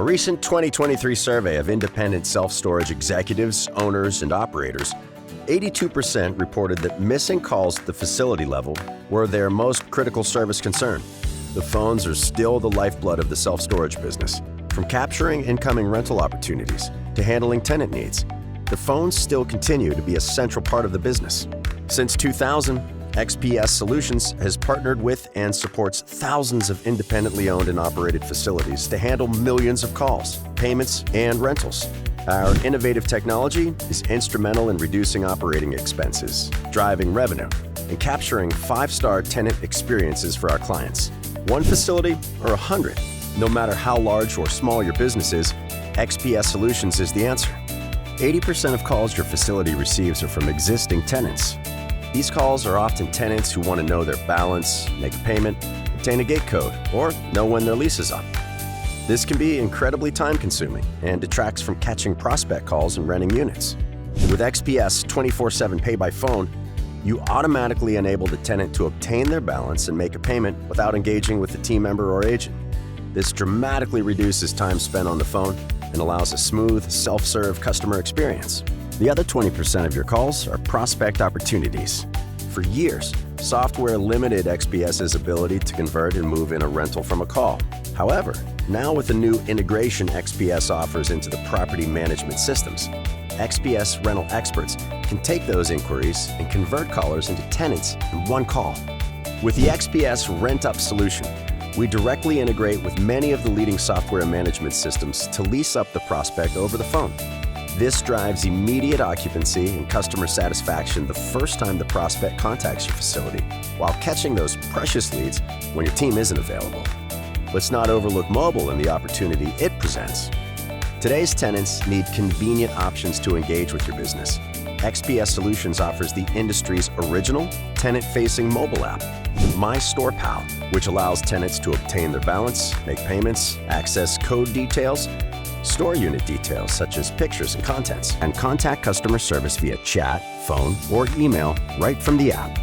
recent 2023 survey of independent self-storage executives, owners, and operators, 82% reported that missing calls at the facility level were their most critical service concern. The phones are still the lifeblood of the self-storage business. From capturing incoming rental opportunities to handling tenant needs, the phones still continue to be a central part of the business. Since 2000, XPS Solutions has partnered with and supports thousands of independently owned and operated facilities to handle millions of calls, payments, and rentals. Our innovative technology is instrumental in reducing operating expenses, driving revenue, and capturing five-star tenant experiences for our clients. One facility or 100, no matter how large or small your business is, XPS Solutions is the answer. 80% of calls your facility receives are from existing tenants. These calls are often tenants who want to know their balance, make a payment, obtain a gate code, or know when their lease is up. This can be incredibly time-consuming and detracts from catching prospect calls and renting units. With XPS 24/7 Pay by Phone, you automatically enable the tenant to obtain their balance and make a payment without engaging with a team member or agent. This dramatically reduces time spent on the phone and allows a smooth, self-serve customer experience. The other 20% of your calls are prospect opportunities. For years, software limited XPS's ability to convert and move in a rental from a call. However, now with the new integration XPS offers into the property management systems, XPS Rental Experts can take those inquiries and convert callers into tenants in one call. With the XPS Rent Up solution, we directly integrate with many of the leading software management systems to lease up the prospect over the phone. This drives immediate occupancy and customer satisfaction the first time the prospect contacts your facility, while catching those precious leads when your team isn't available. Let's not overlook mobile and the opportunity it presents. Today's tenants need convenient options to engage with your business. XPS Solutions offers the industry's original tenant-facing mobile app, My Store Pal, which allows tenants to obtain their balance, make payments, access code details, store unit details such as pictures and contents, and contact customer service via chat, phone, or email right from the app.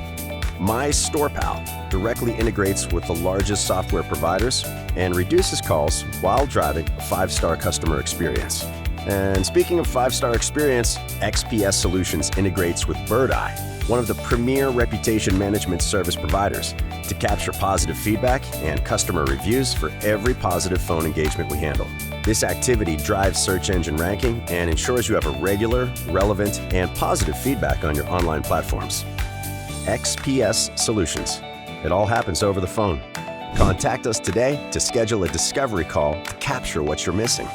My Store Pal directly integrates with the largest software providers and reduces calls while driving a five-star customer experience. And speaking of five-star experience, XPS Solutions integrates with Birdeye, one of the premier reputation management service providers, to capture positive feedback and customer reviews for every positive phone engagement we handle. This activity drives search engine ranking and ensures you have a regular, relevant, and positive feedback on your online platforms. XPS Solutions. It all happens over the phone. Contact us today to schedule a discovery call to capture what you're missing.